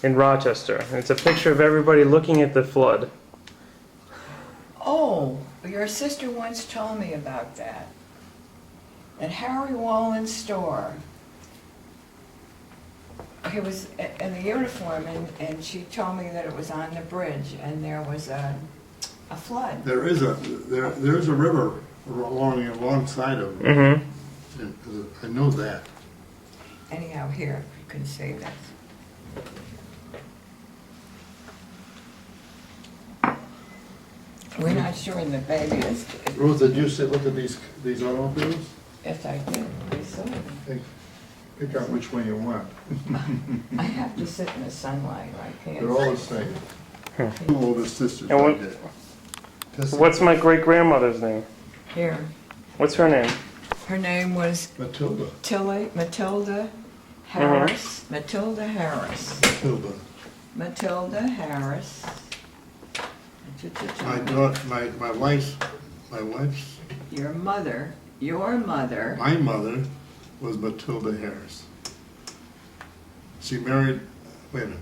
in Rochester. And it's a picture of everybody looking at the flood. Oh, your sister once told me about that. At Harry Wallen's store. He was in the uniform, and she told me that it was on the bridge, and there was a flood. There's a river alongside of it. Mm-hmm. I know that. Anyhow, here, you can see this. We're not sure the baby is. Ruth, did you look at these automobiles? Yes, I did. I saw them. Pick out which one you want. I have to sit in the sunlight. I can't. They're all the same. Two older sisters And right there. What's my great-grandmother's name? Here. What's her name? Her name was Matilda. Matilda Harris. Matilda Harris. Matilda. Matilda Harris. My wife's, Your mother, my mother was Matilda Harris. She married, wait a minute,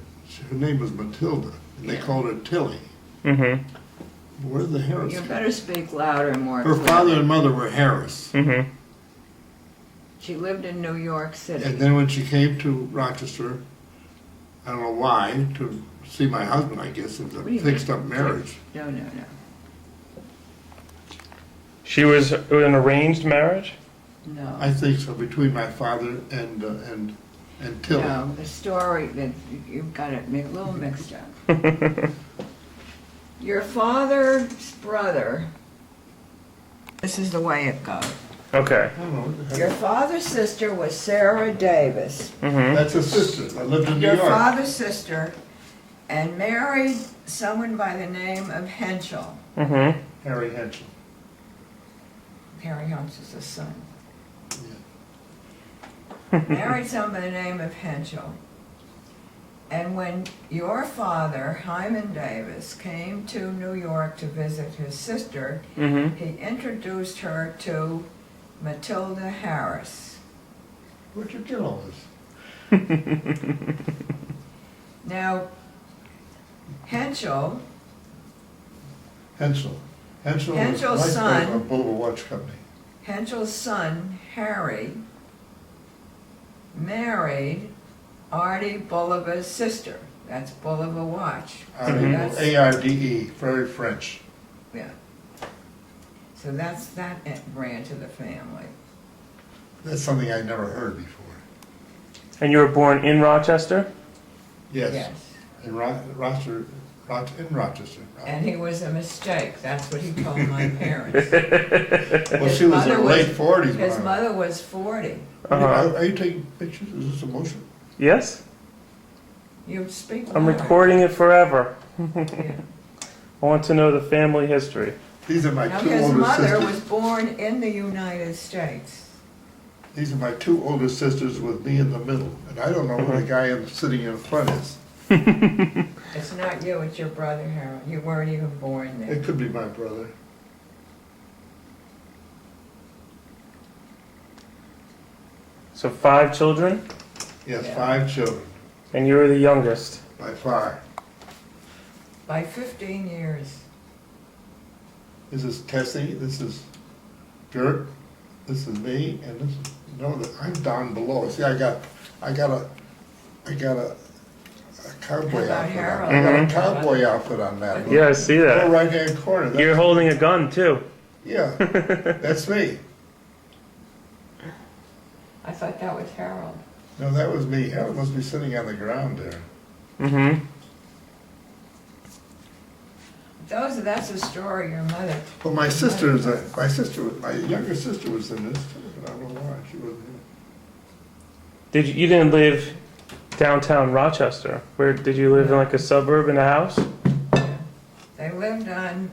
her name was Matilda, and they called her Tilly. Mm-hmm. Where's the Harris? You better speak louder and more Her clearly. father and mother were Harris. Mm-hmm. She lived in New York City. And then when she came to Rochester, I don't know why, to see my husband, I guess, it was What do a you fixed-up mean? marriage. No. It was an arranged marriage? No. I think so, between my father and Tilly. No, the story that you've got it a little mixed up. Your father's brother, this is the way it goes. Okay. I don't know what the heck. Your father's sister was Sarah Davis. Mm-hmm. That's a sister. I lived in New Your York. father's sister, and married someone by the name of Henschel. Mm-hmm. Harry Henschel. Harry Henschel's his son. Yeah. Married someone by the name of Henschel. And when your father, Hyman Davis, came to New York to visit his sister, Mm-hmm. he introduced her to Matilda Harris. Where'd you get all this? Now, Henschel Henschel's Henschel's vice son. president of Boulevard Watch Company. Henschel's son, Harry, married Artie Bolivar's sister. That's Bolivar Watch. That's- A-R-D-E, very French. Yeah. So that's that branch of the family. That's something I never heard before. And you were born in Rochester? Yes. In Rochester. And he was a mistake. That's what he told my parents. Well, she was in her late 40s. His Mom. mother was 40. Uh-huh. Are you taking pictures? Is this a motion? Yes? You speak I'm louder. recording it forever. Yeah. I want to know the family history. These are my Now, two his older mother sisters. was born in the United States. These are my two older sisters with me in the middle. And I don't know who the guy sitting in front is. It's not you, it's your brother, Harold. You weren't even born then. It could be my brother. So 5 children, Yes, Yeah. 5 children, and you were the youngest. by far. By 15 years. This is Tessie, this is Dirk, this is me, and this is, I'm down below. See, I got a cowboy How about outfit on. Harold? I got a Mhm. cowboy outfit on that. Yeah, I see Lower that. right-hand corner. That's- You're holding a gun, too. Yeah, that's me. I thought that was Harold. No, that was me. Harold must be sitting on the ground there. Mm-hmm. That's the story your mother. Well, my younger sister was in this too, but I don't know why she wasn't here. You didn't live downtown Rochester? Where did you live in, like a suburb in a house? They lived on,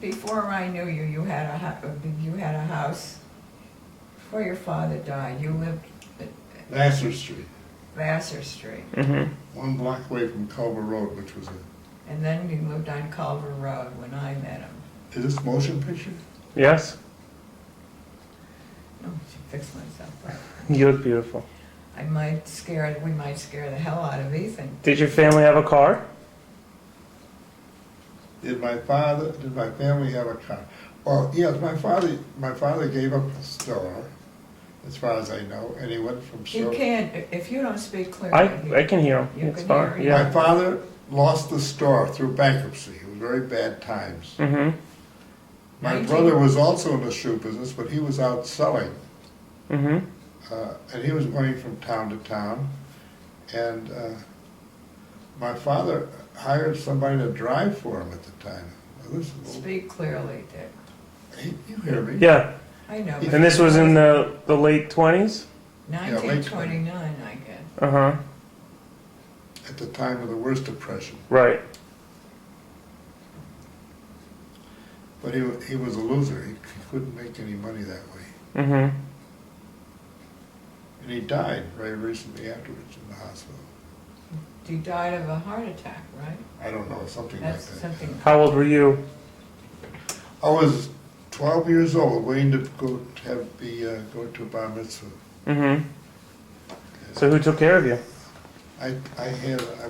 before I knew you, you had a house. Before your father died, you lived at Vassar Street, Vassar Street. Mm-hmm. 1 block away from Culver Road, which was And then you lived on Culver Road when I met him. is this motion picture? Yes? Oh, I should fix myself up. You look beautiful. we might scare the hell out of Ethan. Did your family have a car? Did my family have a car? Well, yes, my father gave up the store, as far as I know, and he went from You store. can't, if you don't speak clearly. I can hear him. You It's can fine. hear him. Yeah. My father lost the store through bankruptcy. It was very bad times. Mm-hmm. My 19 brother was also in the shoe business, but he was out selling. Mm-hmm. And he was going from town to town. And my father hired somebody to drive for him at the time. Now, this is Speak clearly, Dick. you hear me? Yeah. I know. And but And this was in the late 20s? 1929, I guess. Uh-huh. At the time of the worst depression. Right. But he was a loser. He couldn't make any money that way. Mm-hmm. And he died very recently afterwards in the hospital. He died of a heart attack, right? I don't know, something That's like that. something. How old were you? I was 12 years old, waiting to go to a bar mitzvah. Mm-hmm. So who took care of you? I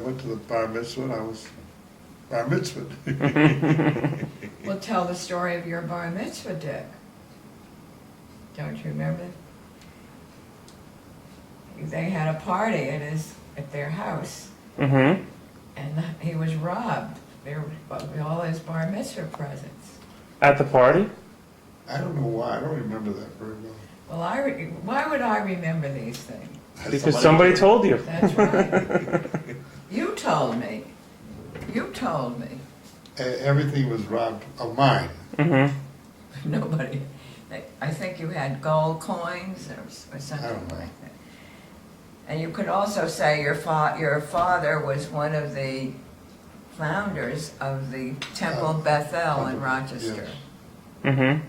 went to the bar mitzvah and I was bar mitzvah. Well, tell the story of your bar mitzvah, Dick. Don't you remember? They had a party at their house, Mm-hmm. and he was robbed. There were all his bar mitzvah presents. At the party? I don't know why, I don't remember that very well. Well, why would I remember these things? Because somebody told you. That's right. You told me. You told me. Everything was robbed of mine. Mm-hmm. Nobody. I think you had gold coins or something I don't know. like that. And you could also say your father was one of the founders of the Temple Bethel in Rochester. Yes. Mm-hmm.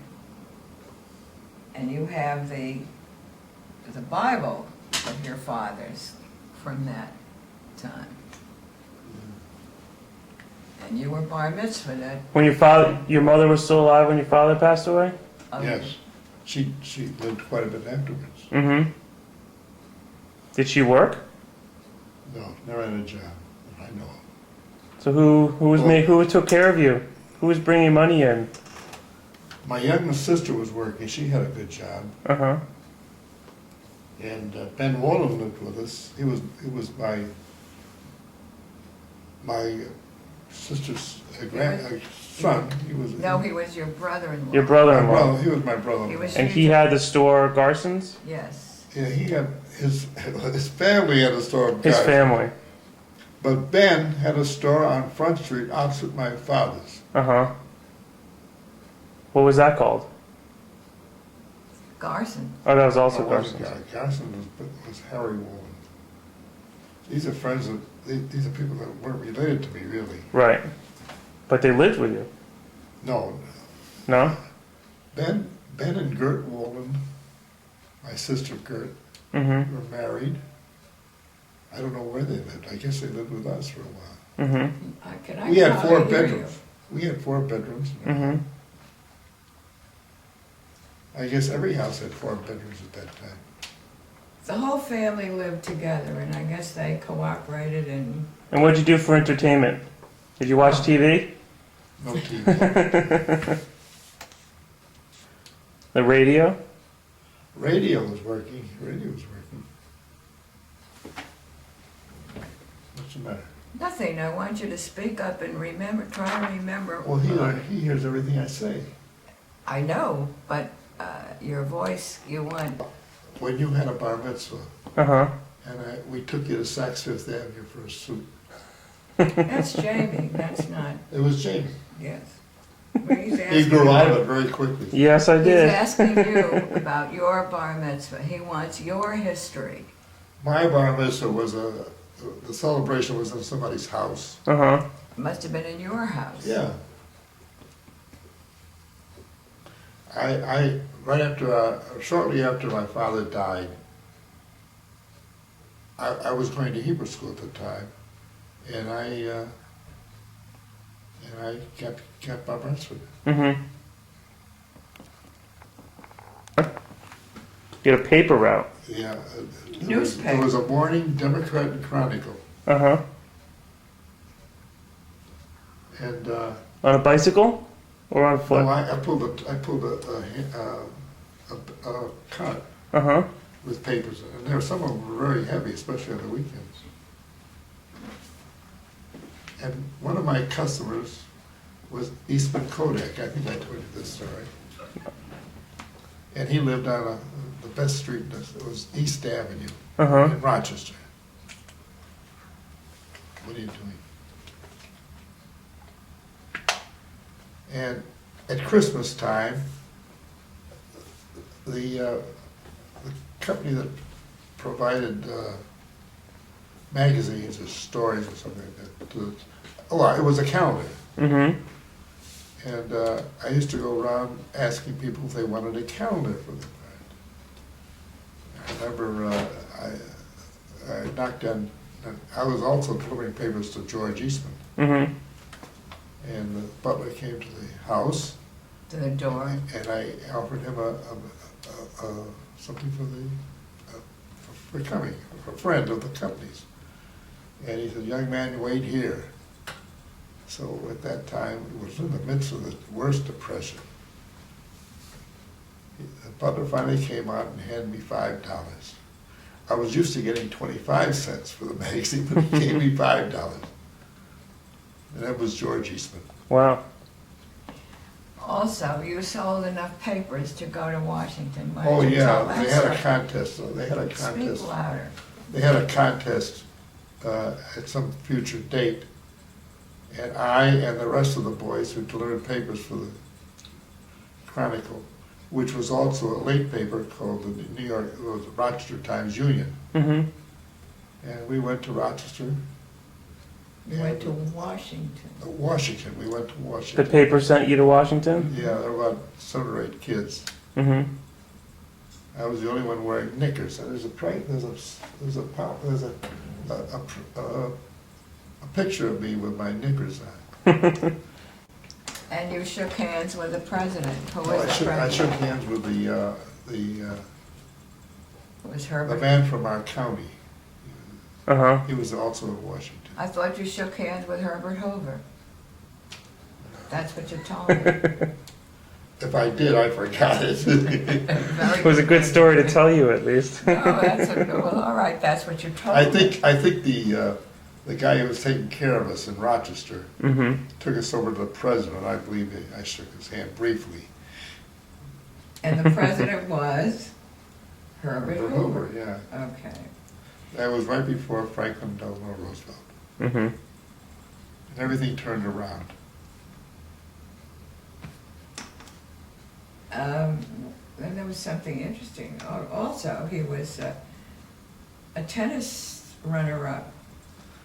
And you have the Bible of your fathers from that time. And you were bar mitzvahed at. When your mother was still alive when your father passed away? Yes. She lived quite a bit afterwards. Mm-hmm. Did she work? No, never had a job, that I know of. So who took care of you? Who was bringing money in? My youngest sister was working, she had a good job. Uh-huh. And Ben Wallen lived with us. He was my sister's son. He was your brother-in-law. Your my brother-in-law. brother. He was my brother. He was- And he had the store Garson's? Yes. Yeah, he had his family had a store. His family. But Ben had a store on Front Street opposite my father's. Uh-huh. What was that called? Garson. Oh, that was also Oh, wasn't Garson's. Garson was Harry Wallen. These are friends of these are people that weren't related to me really. Right. But they lived with you? No, No? Ben and Gert Wallen, my sister Gert, Mm-hmm. were married. I don't know where they lived. I guess they lived with us for a while. Mm-hmm. Can I We had probably 4 hear you? bedrooms. We had 4 bedrooms. Mm-hmm. I guess every house had 4 bedrooms at that time. The whole family lived together, and I guess they cooperated and. And what'd you do for entertainment? Did you watch TV? No TV. The radio? Radio was working. What's the matter? Nothing. I want you to speak up and try to remember. Well, he hears everything I say. I know, but your voice, you want. When you had a bar mitzvah, Uh-huh. and we took you to Saks Fifth Avenue for a soup. That's Jamie. That's not. It was Jamie. Yes. Well, he's He asking grew out you- of it very quickly. Yes, I He's did. asking you about your bar mitzvah. He wants your history. My bar mitzvah was the celebration was in somebody's house. Uh-huh. It must have been in your house. Yeah. I right after, shortly after my father died, I was going to Hebrew school at the time, and I kept bar mitzvah. Mm-hmm. You had a paper route. Yeah. Newspaper. There was a morning Democrat and Chronicle. Uh-huh. And On a bicycle? Or on foot? no, I pulled a cart Uh-huh. with papers, and there some of them were very heavy, especially on the weekends. And one of my customers was Eastman Kodak. I think I told you this story. And he lived on the best street. It was East Avenue Uh-huh. in Rochester. What are you doing? And at Christmas time, the company that provided magazines or stories or something like that, it was a calendar. Mm-hmm. And I used to go around asking people if they wanted a calendar for their party. I remember I knocked on, I was also delivering papers to George Eastman. Mm-hmm. And the butler came to the house. To the door. And I offered him something for coming, a friend of the company's. And he said, "Young man, wait here." So at that time, it was in the midst of the worst depression. The butler finally came out and handed me $5. I was used to getting 25 cents for the magazine, but he gave me $5. And that was George Eastman. Wow. Also, you sold enough papers to go to Washington. Why Oh don't you yeah, tell that they had a story? contest. They had a contest. Speak louder. They had a contest at some future date, and I and the rest of the boys who delivered papers for the Chronicle, which was also a late paper called the New York, it was the Rochester Times Union, Mm-hmm. and we went to Rochester. You went to Washington. Washington. We went to The Washington. paper sent you to Washington? Yeah, there were about 7 or 8 kids. Mm-hmm. I was the only one wearing knickers. And there's a picture of me with my knickers on. And you shook hands with the president. Who was Well, the I president? shook hands with It was the Herbert. man from our county. Uh-huh. He was also in Washington. I thought you shook hands with Herbert Hoover. That's what you told me. If I did, I forgot it. Very It was a good story to tell you, at least. No, well, all right, that's what you told I me. think the guy who was taking care of us in Rochester Mm-hmm. took us over to the president. I believe I shook his hand briefly. And the president was Herbert Hoover. Yeah. Okay. That was right before Franklin Delano Roosevelt. Mm-hmm. And everything turned around. Then there was something interesting. Also, he was a tennis runner-up.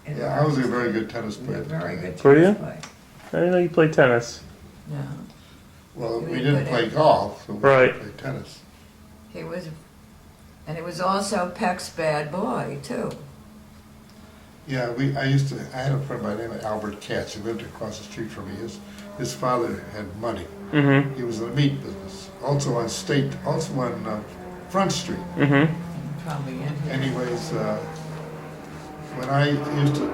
in Yeah, I was a Rochester. very good tennis Yeah, player. very good Were you? tennis player. I didn't know you played tennis. No, Well, He we was didn't good play at- golf, so we Right. played tennis. he was, and he was also Peck's bad boy, too. Yeah, I had a friend by the name of Albert Katz. He lived across the street from me. His father had money. Mm-hmm. He was in the meat business. Also on Front Street. Mm-hmm. Probably in here. Anyways, when I used to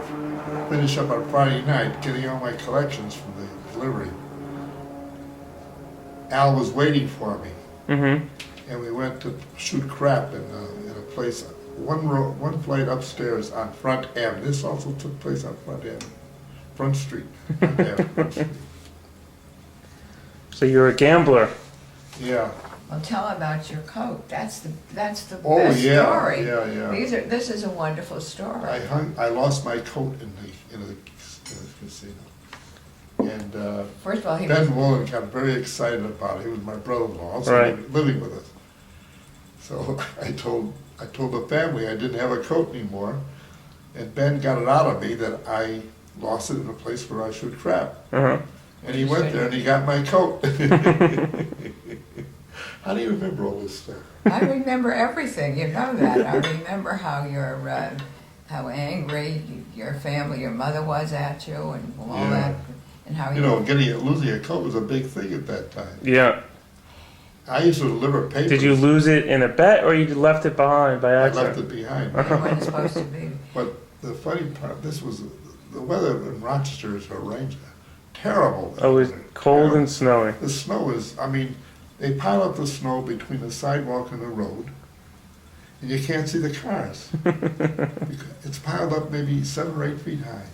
finish up on Friday night, getting all my collections from the delivery, Al was waiting for me, Mm-hmm. and we went to shoot crap in a place, one flight upstairs on Front Avenue. This also took place on Front Street. Front Street. So you're a gambler. Yeah. Well, tell about your coat. That's the Oh, best yeah, story. yeah. This is a wonderful story. I lost my coat in the casino. And First of all, he Ben was, Woolen got very excited about it. He was my brother-in-law, also Right. living with us. So I told the family I didn't have a coat anymore, and Ben got it out of me that I lost it in a place where I shoot crap. Uh-huh. And he went there and he got my coat. How do you remember all this stuff? I remember everything. You know that. I remember how how angry your family, your mother was at you, and all Yeah. that, and how You know, losing a coat was a big thing at that time. Yeah. I used to deliver papers. Did you lose it in a bet, or you left it behind by I accident? left it behind. It wasn't supposed to be. But the funny part, this was, the weather in Rochester is horrendous, terrible. Oh, it was cold Terrible. and snowy. The snow is, I mean, they pile up the snow between the sidewalk and the road, and you can't see the cars. It's piled up maybe 7 or 8 feet high.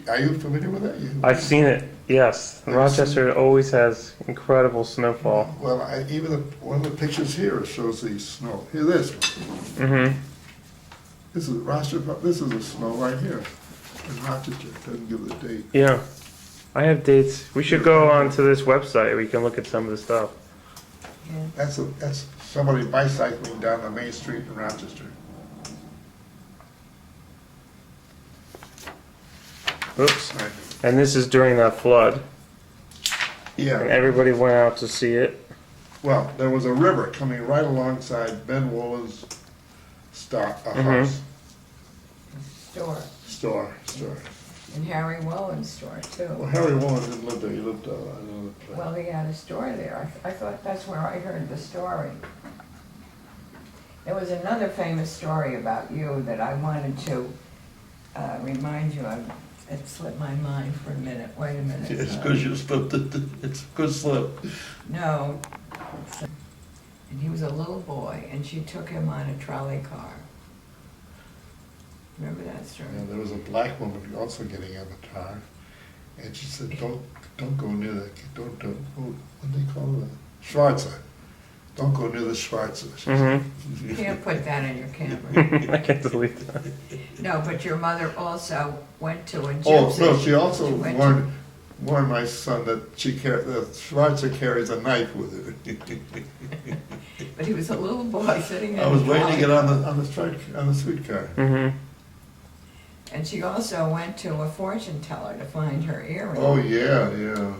Are you familiar with that? I've seen it. Yes, Have you Rochester always has incredible snowfall. Well, one of the pictures here shows the snow. Here, this one. Mm-hmm. This is Rochester. This is the snow right here in Rochester. It doesn't give the date. Yeah, I have dates. We should go on to this website where you can look at some of the stuff. Yeah. That's somebody bicycling down the main street in Rochester. Oops. And this is during that flood, and Yeah. everybody went out to see it. Well, there was a river coming right alongside Ben Woller's house. Store. Store. And Harry Wallen's store, Well, too. Harry Waller didn't live there. He lived another place. Well, he had a store there. I thought that's where I heard the story. There was another famous story about you that I wanted to remind you of. It slipped my mind for a minute. Wait a minute. It's because you slipped it. It's a good slip. No. And he was a little boy, and she took him on a trolley car. Remember that story? Yeah, there was a black woman also getting in the car, and she said, "Don't go near the what do they call it? Schwarzer. Don't go near the Schwarzer." Mm-hmm. You can't put that in your camera. I can't delete that. No, but your mother also went to a gypsy. Oh no, she also went warned my son that the Schwarzer carries a knife with her. But he was a little boy sitting in I was the waiting to get trolley. on the streetcar. Mm-hmm. And she also went to a fortune teller to find her earring. Oh yeah.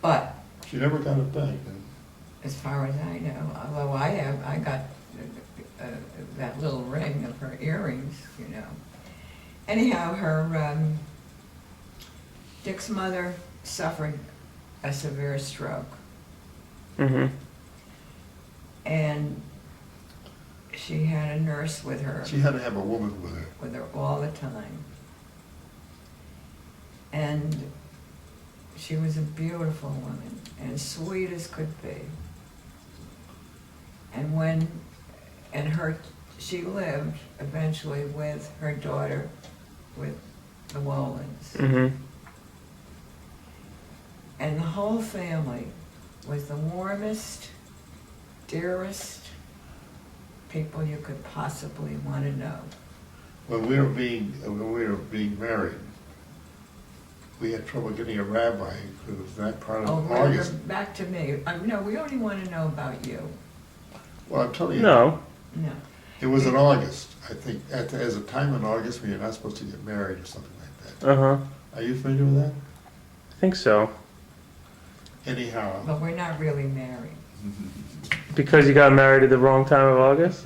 But She never got it back. Then. as far as I know, although I got that little ring of her earrings, you know. Anyhow, Dick's mother suffered a severe stroke, Mm-hmm. and she had a nurse with her. She had to have a woman with her. All the time. And she was a beautiful woman, and sweet as could be. And she lived eventually with her daughter, with the Wolins. Mm-hmm. And the whole family was the warmest, dearest people you could possibly want to know. When we were being married, we had trouble getting a rabbi because it was that part of Oh, August. back to me. No, we only want to know about you. Well, I'm telling you, No. No. it was in August. I think as a time in August when you're not supposed to get married or something like that. Uh-huh. Are you familiar with that? I think so. Anyhow, But we're not really married. Because you got married at the wrong time of August?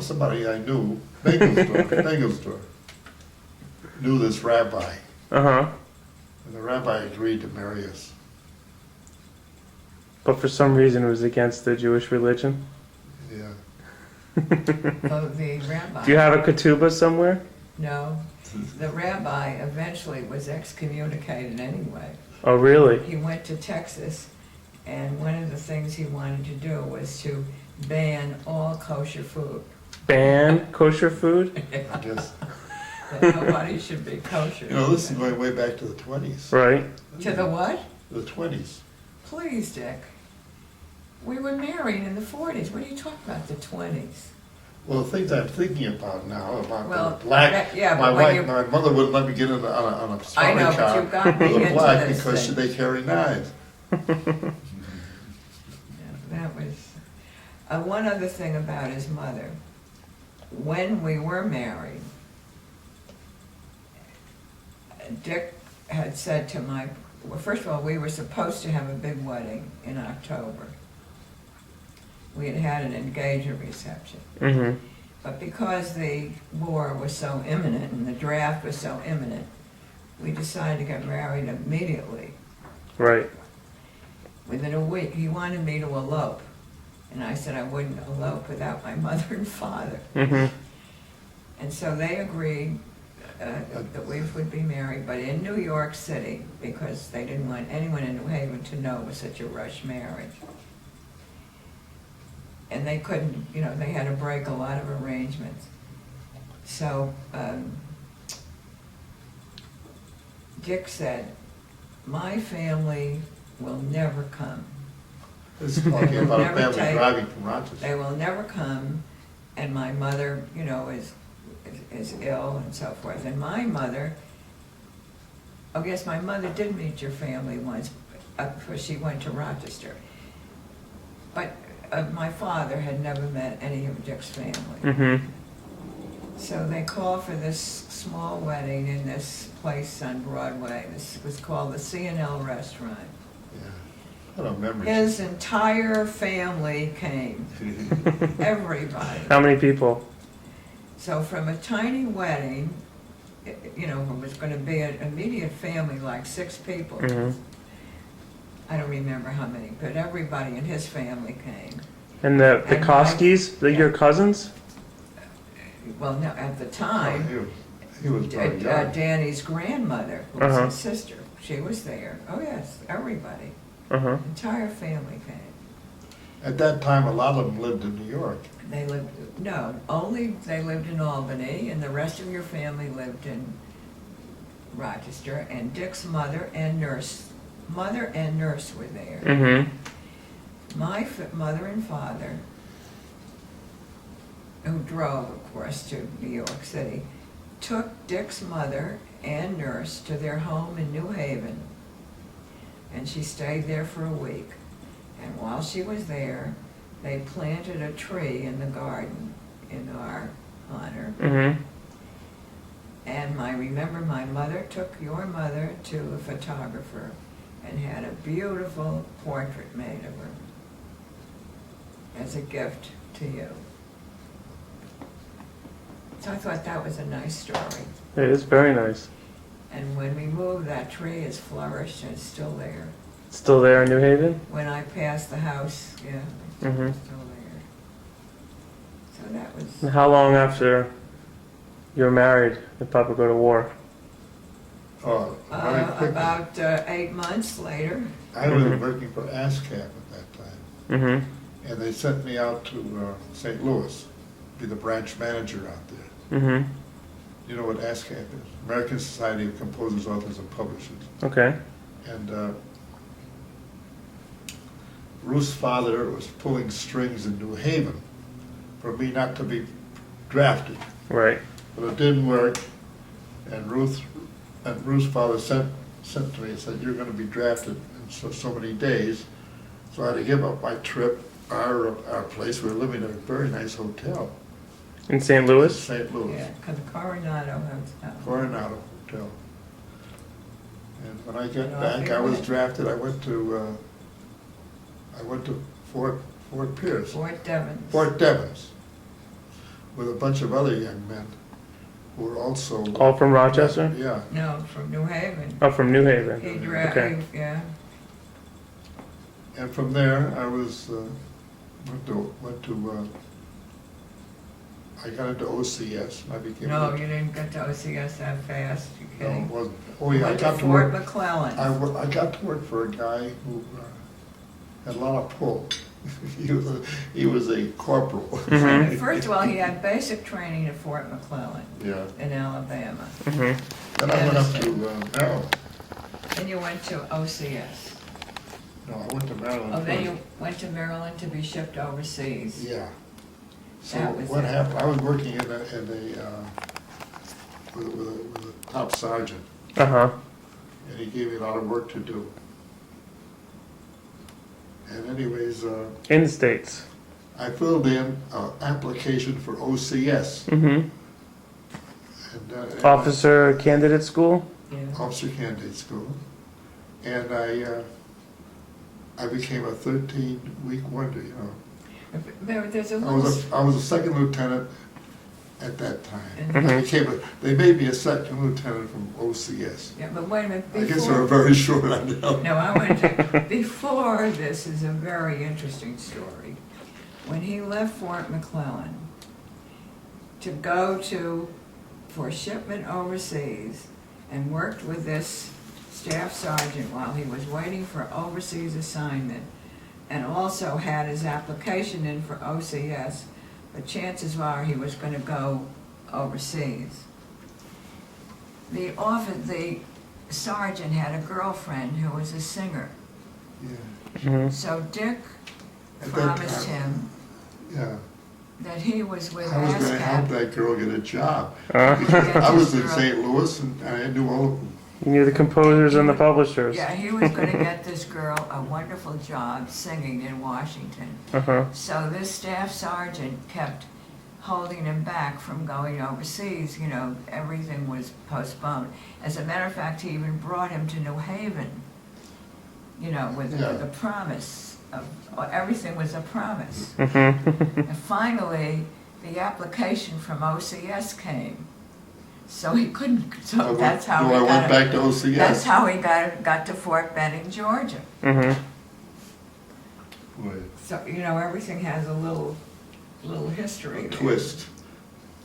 somebody I knew, Bagelsdorf, knew this rabbi, Uh-huh. and the rabbi agreed to marry us. But for some reason it was against the Jewish religion? Yeah. Oh, the rabbi. Do you have a ketubah somewhere? No. The rabbi eventually was excommunicated anyway. Oh, really? He went to Texas, and one of the things he wanted to do was to ban all kosher food. Ban kosher food? I guess. That nobody should be kosher. This is going way back to the 20s. Right. To the what? The 20s. Please, Dick. We were married in the 40s. What are you talking about, the 20s? Well, the things I'm thinking about now, Well, the black, that- yeah, my but when wife, you- my mother wouldn't let me get on a I trolley know, but car you've got me with a into black this because thing. they carry knives. Yeah, that was, one other thing about his mother. When we were married, Dick had said to well, first of all, we were supposed to have a big wedding in October. We had had an engagement reception. Mm-hmm. But because the war was so imminent and the draft was so imminent, we decided to get married immediately. Right. Within a week, he wanted me to elope. And I said I wouldn't elope without my mother and father. Mm-hmm. And so they agreed that we would be married, but in New York City, because they didn't want anyone in New Haven to know it was such a rush marriage. And they couldn't, you know, they had to break a lot of arrangements. So Dick said, my family will never come. This is talking about a Never family take- driving from Rochester. They will never come, and my mother, you know, is ill and so forth. And my mother, oh yes, my mother did meet your family once, before she went to Rochester. But my father had never met any of Dick's family. Mm-hmm. So they called for this small wedding in this place on Broadway. This was called the C&L Restaurant. Yeah. I don't remember. His entire family came, everybody. How many people? So from a tiny wedding, you know, it was going to be an immediate family, like 6 people. Mm-hmm. I don't remember how many, but everybody in his family came. And the And Koskis, your cousins? Well, no, at the Oh, time, he was very young. Danny's grandmother, who was Uh-huh. his sister, she was there. Oh yes, everybody, Uh-huh. entire family came. At that time, a lot of them lived in New York. They lived, no, only they lived in Albany, and the rest of your family lived in Rochester, and Dick's mother and nurse were there. Mm-hmm. My mother and father, who drove, of course, to New York City, took Dick's mother and nurse to their home in New Haven, and she stayed there for a week. And while she was there, they planted a tree in the garden in our honor. Mm-hmm. And I remember my mother took your mother to a photographer and had a beautiful portrait made of her as a gift to you. So I thought that was a nice story. It is very nice. And when we moved, that tree has flourished and it's still there. Still there in New Haven? When I passed the house, yeah, it's Mhm. still there. So that was, And how long after you were married did Papa go to war? Oh, very quickly. about 8 months later. I was working for ASCAP at that time, Mm-hmm. and they sent me out to St. Louis, be the branch manager out there. Mm-hmm. You know what ASCAP is? American Society of Composers, Authors, and Publishers. Okay. And Ruth's father was pulling strings in New Haven for me not to be drafted. Right. But it didn't work, and Ruth's father sent to me and said, you're going to be drafted in so many days. So I had to give up my trip, our place. We were living in a very nice hotel In St. in Louis? St. Louis, Yeah, Coronado Hotel. Coronado Hotel. And when I got And off back, you I was went. drafted. I went to Fort Pierce, Fort Devens. Fort Devens, with a bunch of other young men who were also. All from Rochester? Yeah. No, from New Haven. Oh, from New Haven. He Okay. yeah. And from there, I was, I got into OCS, and I became. No, you didn't get to OCS that fast, you No, it kidding? wasn't. Oh, yeah, I Went to got to Fort work, McClellan. I got to work for a guy who had a lot of pull. He was a corporal. Mhm. First of all, he had basic training at Fort McClellan Yeah. in Alabama. Mm-hmm. Then I went up to Maryland. Then you went to OCS. No, I went to Maryland Oh, then first. you went to Maryland to be shipped overseas. Yeah. So That was what it. happened, I was working with a top sergeant, Uh-huh. and he gave me a lot of work to do. And anyways, In the States. I filled in an application for OCS. Mm-hmm. And, Officer Candidate School? Yeah. Officer Candidate School. And I became a 13-week wonder, you know. There's a I little, was a second lieutenant at that time. Mhm. They made me a second lieutenant from OCS. Yeah, but wait a minute, I guess they were before, very short on them. no, I want to, before this is a very interesting story. When he left Fort McClellan to go for shipment overseas and worked with this staff sergeant while he was waiting for overseas assignment, and also had his application in for OCS, but chances are he was going to go overseas. The sergeant had a girlfriend who was a singer, Yeah. Mhm. so Dick At that promised time, him Yeah, that he was with I was gonna help ASCAP. that girl get a job. Uh, Because I was in Girl. St. Louis and I knew all of them. you knew the composers and the publishers. Yeah, he was going to get this girl a wonderful job singing in Washington. Uh-huh. So this staff sergeant kept holding him back from going overseas. You know, everything was postponed. As a matter of fact, he even brought him to New Haven, you know, with the promise of, everything was a promise. Mhm. And finally, the application from OCS came. So he couldn't, so that's how he I went got, back to OCS. that's how he got to Fort Benning, Georgia. Mhm. Boy, So, you know, everything has a little history a there. twist.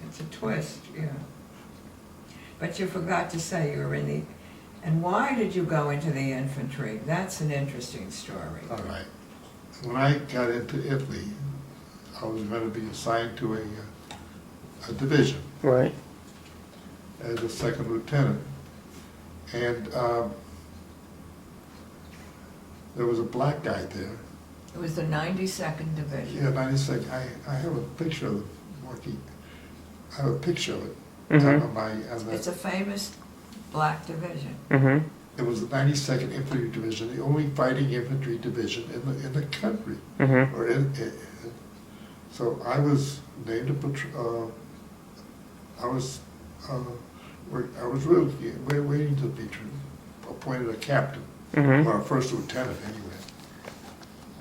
It's a twist, yeah. But you forgot to say you were in the, and why did you go into the infantry? That's an interesting story. All right. When I got into Italy, I was going to be assigned to a division Right. as a second lieutenant. And there was a black guy there. It was the 92nd Division. Yeah, 92nd. I have a picture of the marquee. I have a picture of it Mhm. on my. It's a famous black division. Mhm. It was the 92nd Infantry Division, the only fighting infantry division in the country. Mhm. Or so I was named I was really waiting to be appointed a captain Mhm. or a first lieutenant anyway.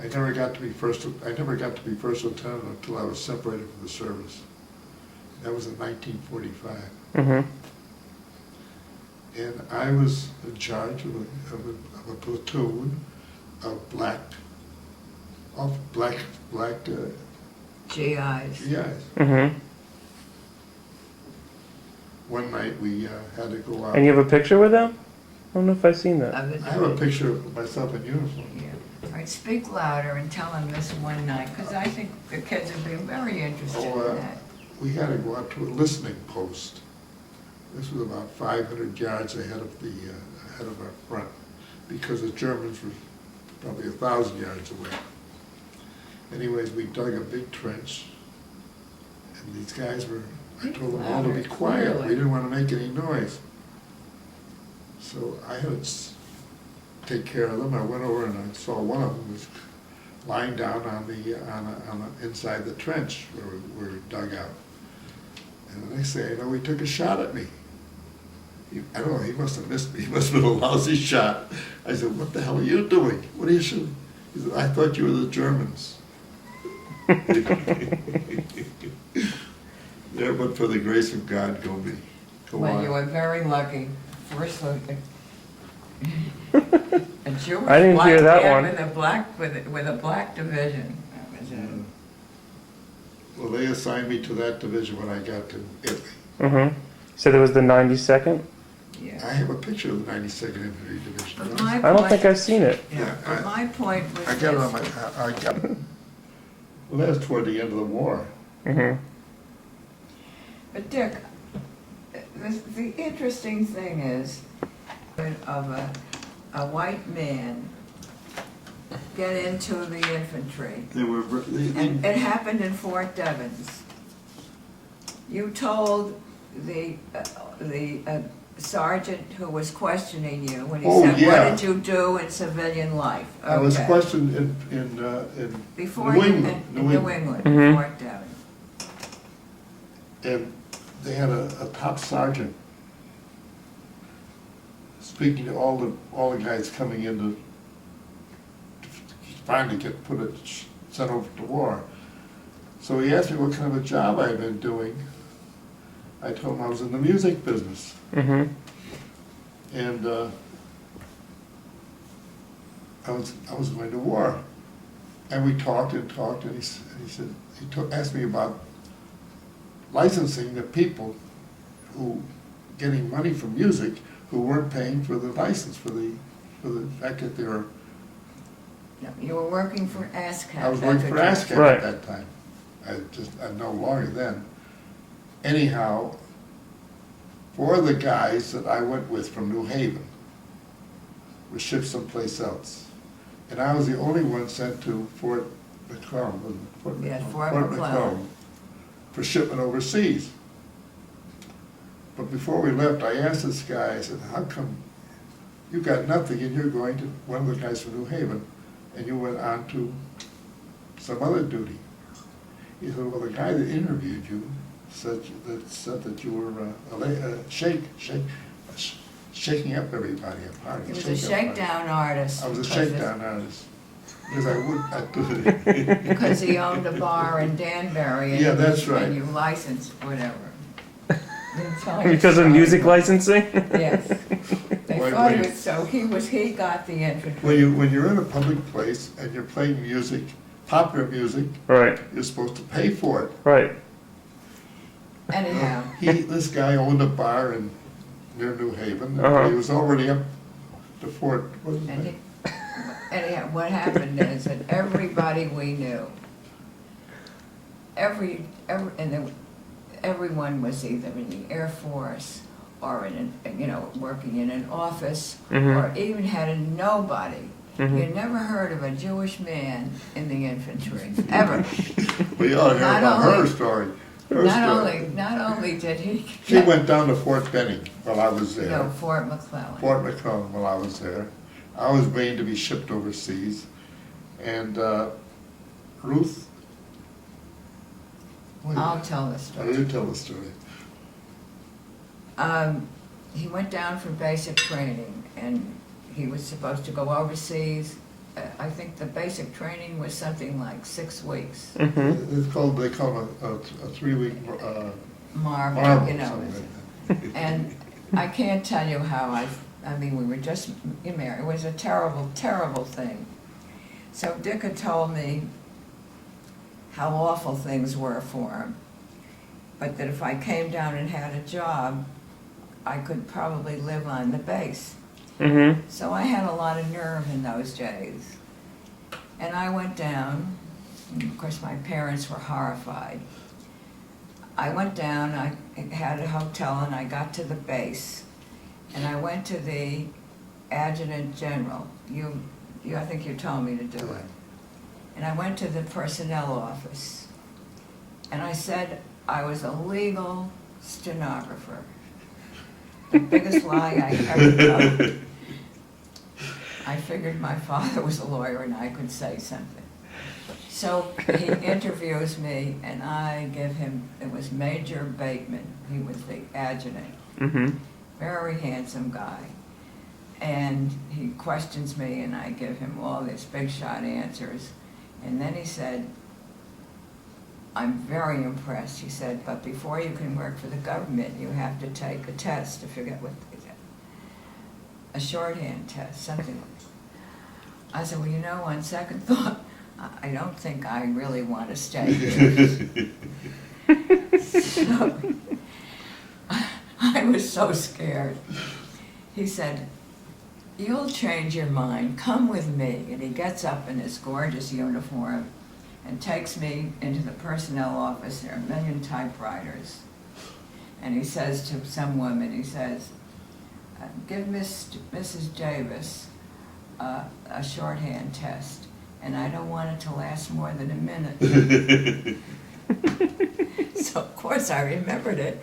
I never got to be first lieutenant until I was separated from the service. That was in 1945. Mhm. And I was in charge of a platoon of black GIs. GIs. Mhm. One night we had to go out. And you have a picture with them? I don't know if I've seen that. Of the I have a division. picture of myself in uniform. Yeah. All right, speak louder and tell them this one night, because I think the kids would be very interested in that. We had to go out to a listening post. This was about 500 yards ahead of our front, because the Germans were probably 1,000 yards away. Anyways, we dug a big trench, and these guys I told them all to be quiet. We didn't want to make any noise. So I had to take care of them. I went over and I saw one of them was lying down on the inside the trench where we dug out. And the next thing I know, he took a shot at me. I don't know, he must have missed me. He must have been a lousy shot. I said, "What the hell are you doing? What are you shooting?" He said, "I thought you were the Germans." There, but for the grace of God, go me. Go Well, on. you were very lucky. First, a Jewish I didn't hear that man one. with a black division. That was it. Mm. Well, they assigned me to that division when I got to Italy. Mhm. So there was the 92nd? I Yeah. have a picture of the 92nd Infantry Division. But my I don't think I've seen it. Yeah, but my point was I got it on this. I got it. Well, that was toward the end of the war. Mhm. But Dick, the interesting thing is of a white man get into the infantry. They were, And it happened in Fort Devens. You told the sergeant who was questioning you, when he Oh, said, yeah. "What did you do in civilian life?" I was Okay. questioned in Before New you England. in New England, Mhm. Fort Devens. And they had a top sergeant speaking to all the guys coming in to finally get sent over to war. So he asked me what kind of a job I had been doing I told him I was in the music business. Mm-hmm. And I was going to war. And we talked, and he said, asked me about licensing the people who, getting money from music, who weren't paying for the license, for the fact that they were. No, you were working for ASCAP. I was working for ASCAP Right. at that time. I'm no longer then. Anyhow, 4 of the guys that I went with from New Haven were shipped someplace else. And I was the only one sent to Fort McClellan, Fort McClellan, for shipment overseas. But before we left, I asked this guy, I said, how come you got nothing and you're going to, one of the guys from New Haven, and you went on to some other duty? He said, well, the guy that interviewed you said that you were shaking up everybody at parties. He was a shakedown artist. I was a shakedown artist. Because I do it. Because he owned a bar in Danbury. And Yeah, that's right. And you licensed whatever. Because of music licensing? Yes. They Wait, thought wait. it was so, he got the infantry. When you're in a public place and you're playing music, popular music, Right, you're supposed to pay for it. right. Anyhow, This guy owned a bar near New Haven. Uh-huh. He was already up to Fort, what is and it? anyhow, what happened is that everybody we knew, everyone was either in the Air Force or working in an office, Mhm. or even had a nobody. Mhm. You never heard of a Jewish man in the infantry, ever. We all hear Not about her only- story. Not only did he She went down to Fort Benning while I was there. no, Fort McClellan. Fort McClellan while I was there. I was waiting to be shipped overseas. And Ruth, I'll tell the Oh, story. you tell the story. He went down for basic training, and he was supposed to go overseas. I think the basic training was something like 6 weeks. Mm-hmm. They call it a 3-week Marvel, marvel. you know. Something like that. And I can't tell you how I mean, we were just married. It was a terrible, terrible thing. So Dick had told me how awful things were for him, but that if I came down and had a job, I could probably live on the base. Mm-hmm. So I had a lot of nerve in those days. And I went down, and of course my parents were horrified. I went down, I had a hotel, and I got to the base. And I went to the adjutant general. I think you told me to do it. And I went to the personnel office. And I said I was a legal stenographer. The biggest lie I ever told. I figured my father was a lawyer and I could say something. So he interviews me and I give him, it was Major Bateman, he was the adjutant, Mm-hmm. very handsome guy. And he questions me and I give him all these big shot answers. And then he said, I'm very impressed. He said, but before you can work for the government, you have to take a test. I forget what it is. A shorthand test, something like that. I said, well, on second thought, I don't think I really want to stay here. So, I was so scared. He said, you'll change your mind, come with me. And he gets up in his gorgeous uniform and takes me into the personnel office. There are a million typewriters. And he says to some woman, he says, give Mrs. Davis a shorthand test, and I don't want it to last more than a minute. So of course I remembered it,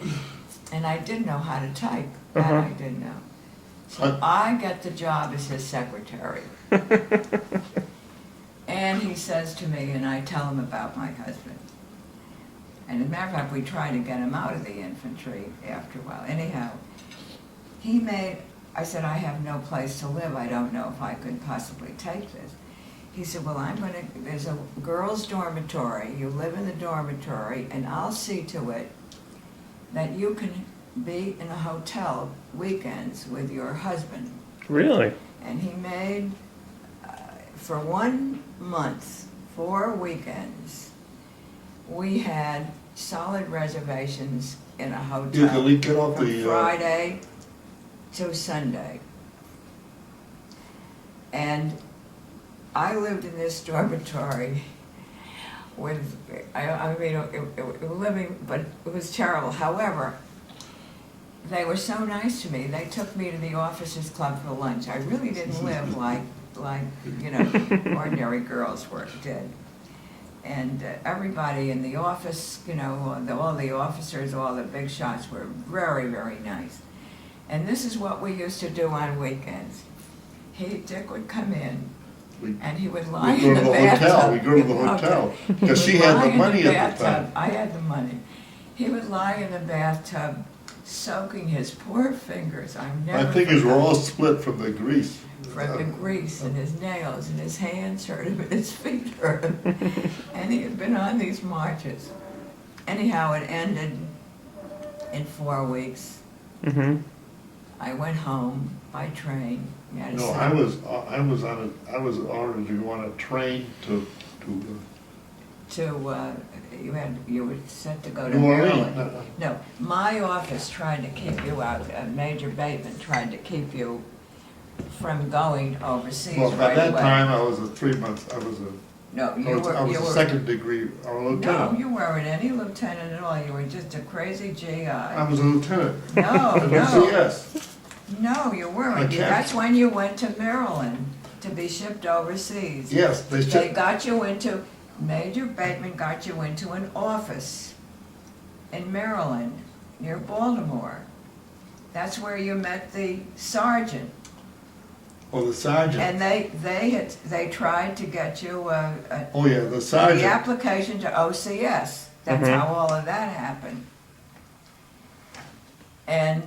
and I did know how to type. That I did know. So I get the job as his secretary. And he says to me, and I tell him about my husband. And as a matter of fact, we try to get him out of the infantry after a while. Anyhow, I said, I have no place to live. I don't know if I could possibly take this. He said, well, there's a girls' dormitory. You live in the dormitory, and I'll see to it that you can be in a hotel weekends with your husband. Really? And he made, for 1 month, 4 weekends, we had solid reservations in a hotel. You can get off from the, Friday to Sunday. And I lived in this dormitory with, I mean, living, but it was terrible. However, they were so nice to me. They took me to the officers' club for lunch. I really didn't live like you know, ordinary girls did. And everybody in the office, you know, all the officers, all the big shots were very, very nice. And this is what we used to do on weekends. Dick would come in, and he would lie in the bathtub. We go to the hotel, because she had the money at the time. I had the money. He would lie in the bathtub, soaking his poor fingers. My fingers were all split from the grease. From the grease, and his nails, and his hands hurt him, and his feet hurt him. And he had been on these marches. Anyhow, it ended in 4 weeks. Mm-hmm. I went home by train. No, I was ordered to go on a train to you were set to go to New Orleans. Maryland. No, my office tried to keep you out. Major Bateman tried to keep you from going overseas. Well, by right that away. time, I was a 3 months, I was a second degree lieutenant. No, you weren't any lieutenant at all. You were just a crazy GI. I was a lieutenant. No, At no. OCS. No, you weren't. Okay. That's when you went to Maryland to be shipped overseas. Yes, They got you into, Major Bateman got you into an office in Maryland, near Baltimore. That's where you met the sergeant. Oh, the sergeant. And they tried to get you Oh, yeah, the sergeant. the application to OCS. That's Mhm. how all of that happened. And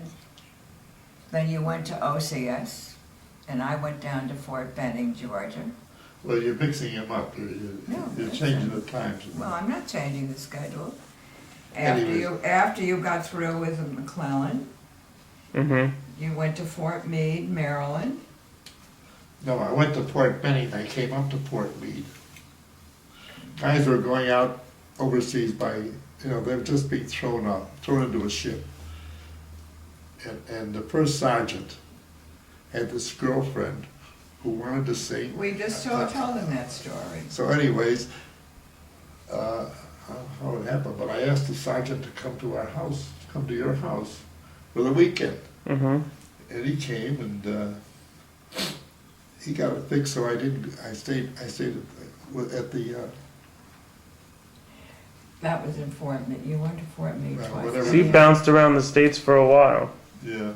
then you went to OCS, and I went down to Fort Benning, Georgia. Well, you're mixing them up. You're that's changing the times. Well, I'm not changing the schedule. Anyways. After you got through with McClellan, Mm-hmm. you went to Fort Meade, Maryland. No, I went to Fort Benning. I came up to Fort Meade. Guys were going out overseas they were just being thrown into a ship. And the first sergeant had this girlfriend who wanted to sing. We just told him that story. So anyways, how it happened, but I asked the sergeant to come to our house, come to your house for the weekend. Mm-hmm. And he came and he got it fixed, so I stayed at the, That was in Fort Meade. You went to Fort Meade Well, twice. whatever. So you bounced around the States for a while. yeah.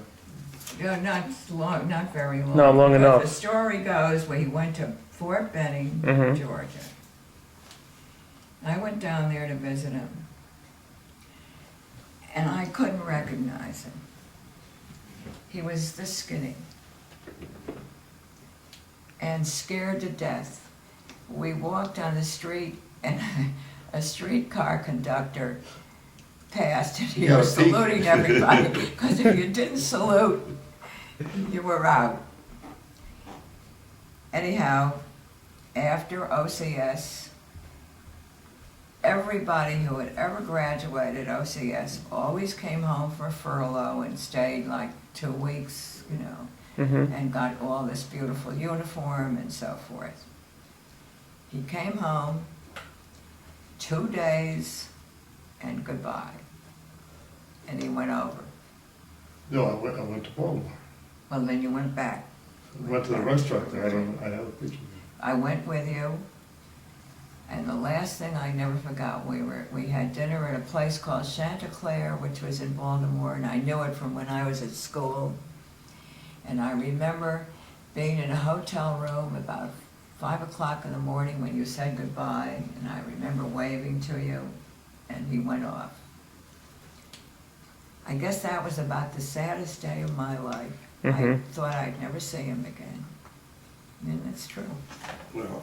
No, not very long. Not long Because enough. The story goes where he went to Fort Benning, Mhm. Georgia. I went down there to visit him, and I couldn't recognize him. He was this skinny and scared to death. We walked on the street, and a streetcar conductor passed, and he Yeah, was see? saluting everybody, because if you didn't salute, you were out. Anyhow, after OCS, everybody who had ever graduated OCS always came home for furlough and stayed like 2 weeks, Mm-hmm. and got all this beautiful uniform and so forth. He came home, 2 days, and goodbye. And he went over. No, I went to Baltimore. Well, then you went back. I went to the restaurant there. I have a picture. I went with you, and the last thing I never forgot, we had dinner at a place called Chanticleer, which was in Baltimore, and I knew it from when I was at school. And I remember being in a hotel room about 5 o'clock in the morning when you said goodbye, and I remember waving to you, and he went off. I guess that was about the saddest day of my life. I Mhm. thought I'd never see him again. And that's true. Well,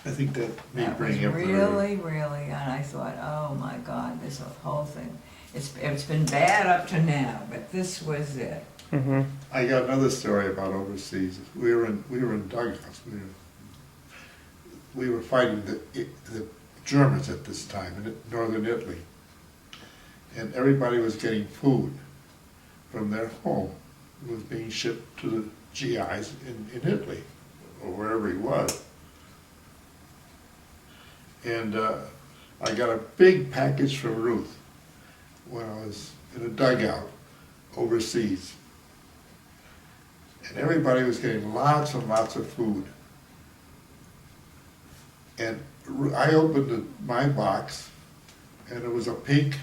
I think that may That was bring up really, and I thought, oh my God, this whole thing. It's been bad up to now, but this was it. Mm-hmm. I got another story about overseas. We were in dugouts. We were fighting the Germans at this time in northern Italy, and everybody was getting food from their home. It was being shipped to the GIs in Italy or wherever he was. And I got a big package from Ruth when I was in a dugout overseas. And everybody was getting lots and lots of food. And I opened my box, and it was a pink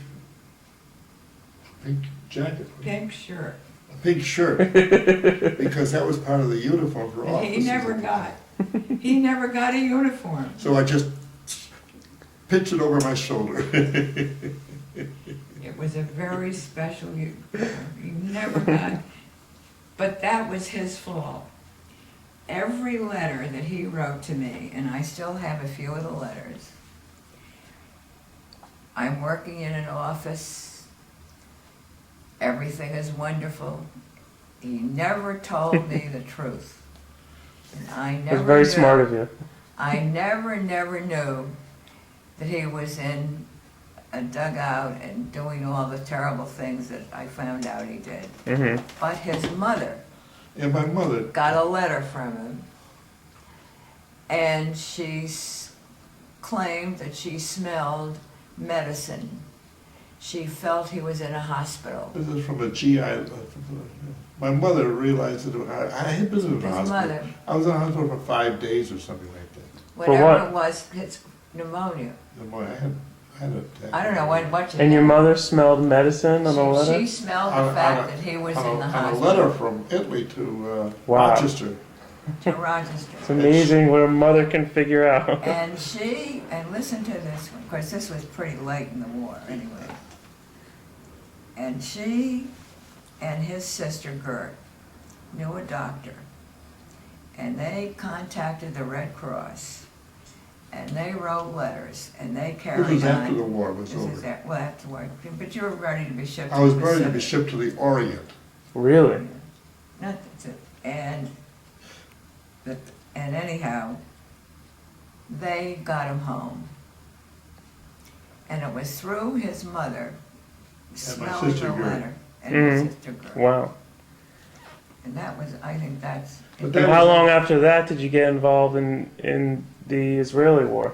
jacket. Pink shirt. A pink shirt. Because that was part of the uniform for officers. He never got a uniform. So I just pitched it over my shoulder. It was a very special uniform. He never got, but that was his fault. Every letter that he wrote to me, and I still have a few of the letters, I'm working in an office, everything is wonderful. He never told me the truth. And I That's never very knew. smart of you. I never knew that he was in a dugout and doing all the terrible things that I found out he did. Mm-hmm. But his mother And my mother, got a letter from him, and she claimed that she smelled medicine. She felt he was in a hospital. this is from a GI. My mother realized that I had been in the His hospital. mother. I was in the hospital for 5 days or something like that. Whatever what? it was, it's pneumonia. I had an attack. I don't know what you And your mother smelled medicine on the letter? She smelled On the a- fact on a- that he was on in the a hospital. letter from Italy to Wow. Rochester. To Rochester. It's amazing what a mother can figure out. And listen to this one, of course this was pretty late in the war anyway. And she and his sister Gert knew a doctor. And they contacted the Red Cross. And they wrote letters and they carried on. This was after the war was This is over. well, after the war. But you were ready to be shipped to I was the ready to be Pacific. shipped to the Orient. Really? Not and anyhow, they got him home. And it was through his mother smelling sister the Gert. letter and his Mhm. sister Gert. Wow. And that was, I think that's. But And that how was- long after that did you get involved in the Israeli war?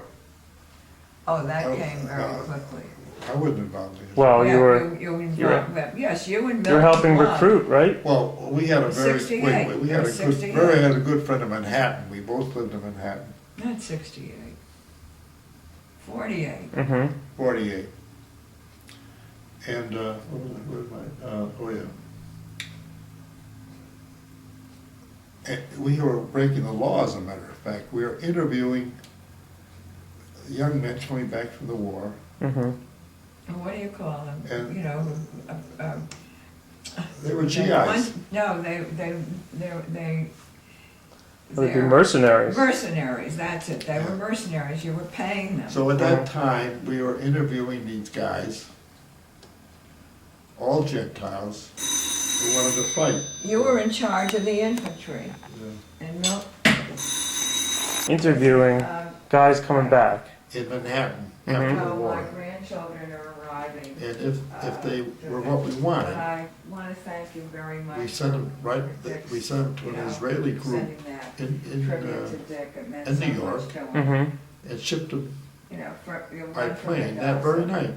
Oh, that Oh, came very quickly. I wasn't involved in it. Well, Yeah, you were you involved, yes, you and you were Milton helping Plum. recruit, right? Well, we had a very, 68. we had a good, 68. Mary had a good friend in Manhattan. We both lived in Manhattan, Not 68. 48. Mm-hmm. 48. And, where was I? Oh, yeah. And we were breaking the law, as a matter of fact. We were interviewing young men coming back from the war. Mm-hmm. What do you call them? And- You know, They were the GIs. ones- No, they, Would be they're mercenaries. mercenaries, that's it. They were mercenaries, you were paying them. So at that time, we were interviewing these guys, all Gentiles, who wanted to fight. You were in charge of the infantry. Yeah. And Mil- Interviewing guys coming back. In Manhattan Mhm. after the no, my war. grandchildren are arriving. And if they were what we But wanted, I want to thank you very much. we sent them right, we sent them to You an know, Israeli group sending that in tribute to Dick. It meant in so New much York. to him. Mm-hmm. and shipped them You know, by plane that very night.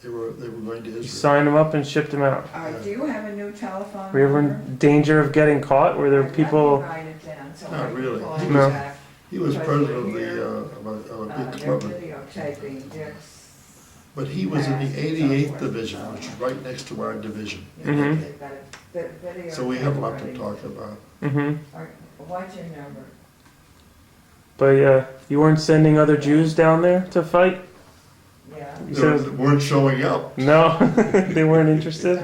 They were going to You Israel. signed them up and shipped them out. Do you have a new telephone Were you ever number? in danger of getting caught? Were there Let people? me write it down so Not I can really. call He you was- back. He was Because president we're here, of a big They're club, videotaping Dick's. but he was in the 88th Division, which is right next to our division. Mhm. They've got a video So we have a lot to ready. talk about. Mm-hmm. All right, what's your number? But you weren't sending other Jews down there to fight? Yeah. You They said weren't showing up. no, they weren't interested.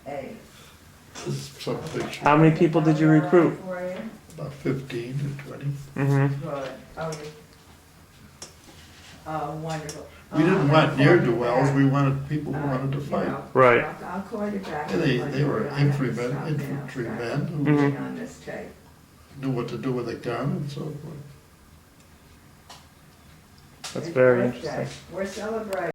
A. Some picture. How many people did you recruit? For you? about 15 or 20. Mm-hmm. Good. Oh, oh, wonderful. We didn't want ne'er-do-wells, we wanted people who wanted to fight. Right. I'll call you back. And they were infantrymen who Mhm. On this tape. knew what to do with a gun and so forth. That's It's very birthday. interesting. We're celebrating.